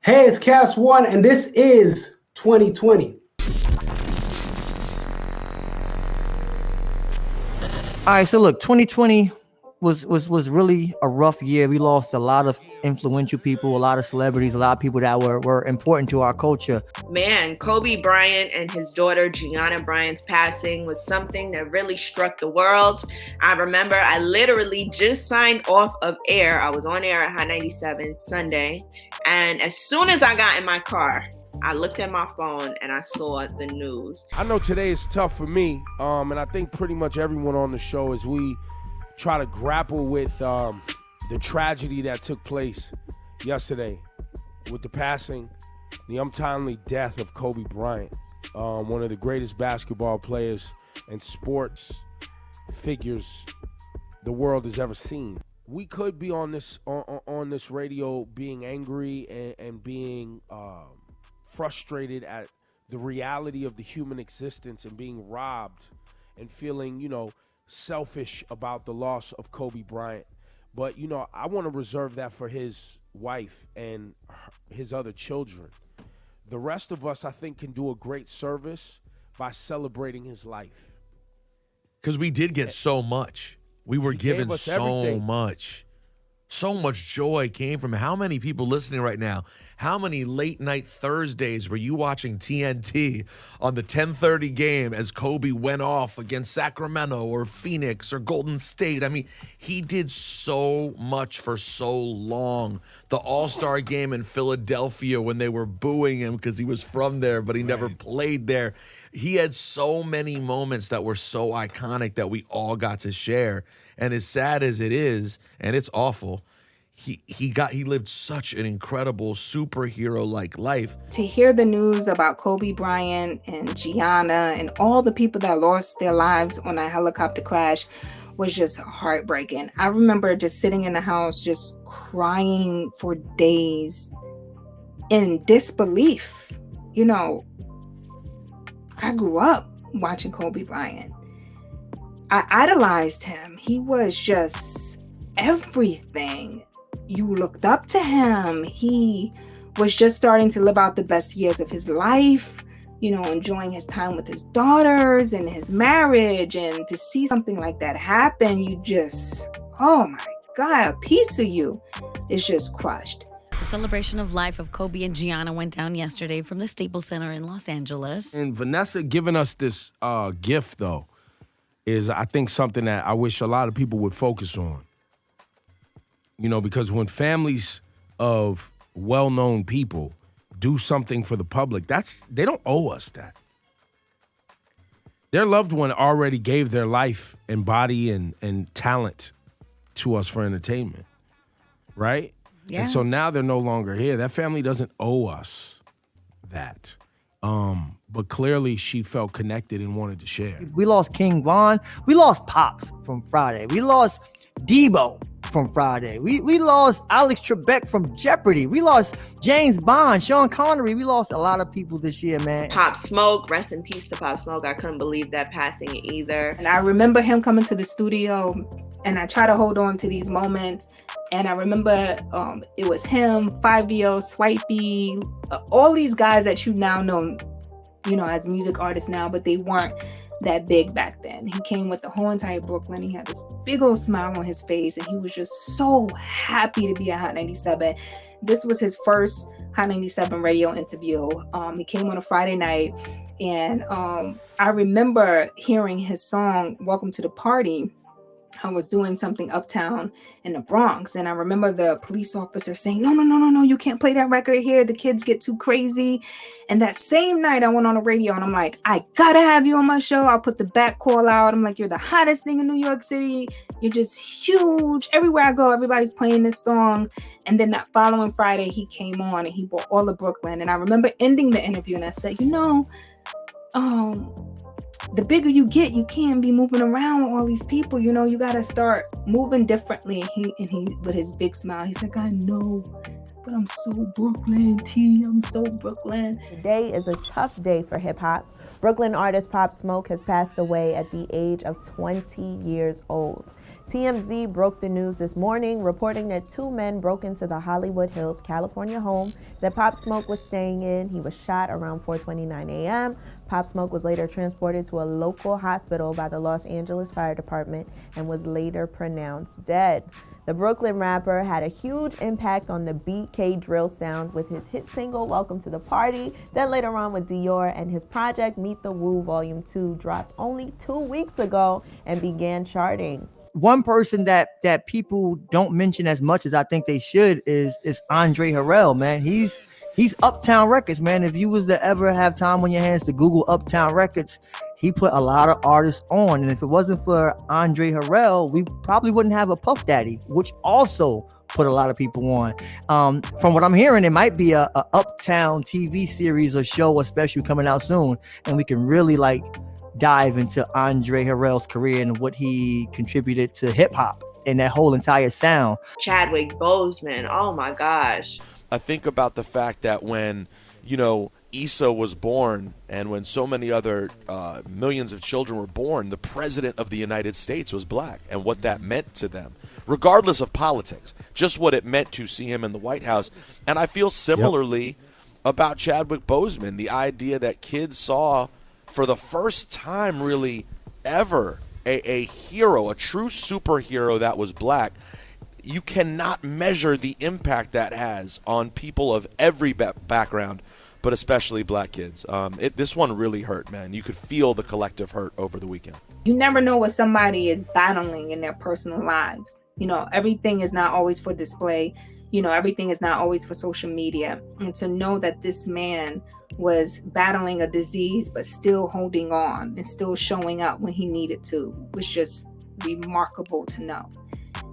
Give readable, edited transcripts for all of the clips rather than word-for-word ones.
Hey, it's Cast One, and this is 2020. All right, so look, 2020 was really a rough year. We lost a lot of influential people, a lot of celebrities, a lot of people that were important to our culture. Man, Kobe Bryant and his daughter Gianna Bryant's passing was something that really struck the world. I remember I literally just signed off of air. I was on air at Hot 97 Sunday, and as soon as I got in my car, I looked at my phone and I saw the news. I know today is tough for me, and I think pretty much everyone on the show as we try to grapple with the tragedy that took place yesterday with the passing, the untimely death of Kobe Bryant, one of the greatest basketball players and sports figures the world has ever seen. We could be on this radio being angry and being frustrated at the reality of the human existence and being robbed and feeling, selfish about the loss of Kobe Bryant. But, I want to reserve that for his wife and his other children. The rest of us, I think, can do a great service by celebrating his life. Because we did get so much. We were given so everything. much. So much joy came from how many people listening right now? How many late night Thursdays were you watching TNT on the 10:30 game as Kobe went off against Sacramento or Phoenix or Golden State? I mean, he did so much for so long. The All-Star game in Philadelphia when they were booing him because he was from there, but he never played there. He had so many moments that were so iconic that we all got to share. And as sad as it is, and it's awful, he lived such an incredible superhero-like life. To hear the news about Kobe Bryant and Gianna and all the people that lost their lives on a helicopter crash was just heartbreaking. I remember just sitting in the house, just crying for days in disbelief. I grew up watching Kobe Bryant. I idolized him. He was just everything. You looked up to him. He was just starting to live out the best years of his life, enjoying his time with his daughters and his marriage. And to see something like that happen, you just, oh my God, a piece of you is just crushed. The celebration of life of Kobe and Gianna went down yesterday from the Staples Center in Los Angeles. And Vanessa giving us this gift, though, is I think something that I wish a lot of people would focus on. Because when families of well-known people do something for the public, they don't owe us that. Their loved one already gave their life and body and talent to us for entertainment, right? Yeah. And so now they're no longer here. That family doesn't owe us that. But clearly she felt connected and wanted to share. We lost King Von. We lost Pops from Friday. We lost Debo from Friday. We lost Alex Trebek from Jeopardy. We lost James Bond, Sean Connery. We lost a lot of people this year, man. Pop Smoke, rest in peace to Pop Smoke. I couldn't believe that passing either. And I remember him coming to the studio, and I try to hold on to these moments. And I remember it was him, Fivio, Swipey, all these guys that you now know, as music artists now, but they weren't that big back then. He came with the whole entire Brooklyn. He had this big old smile on his face, and he was just so happy to be at Hot 97. This was his first Hot 97 radio interview. He came on a Friday night, and I remember hearing his song, Welcome to the Party. I was doing something uptown in the Bronx, and I remember the police officer saying, no, you can't play that record here. The kids get too crazy. And that same night I went on the radio, and I'm like, I gotta have you on my show. I'll put the back call out. I'm like, you're the hottest thing in New York City. You're just huge. Everywhere I go, everybody's playing this song. And then that following Friday, he came on and he brought all of Brooklyn. And I remember ending the interview, and I said, the bigger you get, you can't be moving around with all these people. You got to start moving differently. He with his big smile, he's like, I know, but I'm so Brooklyn, T. I'm so Brooklyn. Today is a tough day for hip hop. Brooklyn artist Pop Smoke has passed away at the age of 20 years old. TMZ broke the news this morning, reporting that 2 men broke into the Hollywood Hills, California home that Pop Smoke was staying in. He was shot around 4:29 a.m. Pop Smoke was later transported to a local hospital by the Los Angeles Fire Department and was later pronounced dead. The Brooklyn rapper had a huge impact on the BK drill sound with his hit single Welcome to the Party. Then later on with Dior, and his project Meet the Woo Volume 2 dropped only 2 weeks ago and began charting. One person that people don't mention as much as I think they should is Andre Harrell, man. He's Uptown Records, man. If you was to ever have time on your hands to Google Uptown Records, he put a lot of artists on. And if it wasn't for Andre Harrell, we probably wouldn't have a Puff Daddy, which also put a lot of people on. From what I'm hearing, it might be a Uptown TV series or show or special coming out soon, and we can really dive into Andre Harrell's career and what he contributed to hip hop and that whole entire sound. Chadwick Boseman, oh my gosh. I think about the fact that when, Issa was born and when so many other millions of children were born, the president of the United States was black, and what that meant to them, regardless of politics, just what it meant to see him in the White House. And I feel similarly about Chadwick Boseman, the idea that kids saw for the first time really ever a hero, a true superhero that was black. You cannot measure the impact that has on people of every background, but especially black kids. This one really hurt, man. You could feel the collective hurt over the weekend. You never know what somebody is battling in their personal lives. Everything is not always for display. Everything is not always for social media. And to know that this man was battling a disease, but still holding on and still showing up when he needed to was just remarkable to know.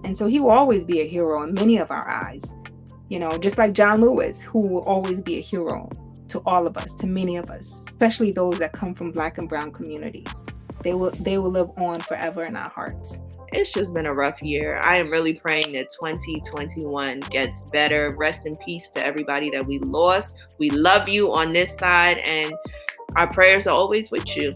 And so he will always be a hero in many of our eyes, just like John Lewis, who will always be a hero to all of us, to many of us, especially those that come from Black and brown communities. They will live on forever in our hearts. It's just been a rough year. I am really praying that 2021 gets better. Rest in peace to everybody that we lost. We love you on this side, and our prayers are always with you.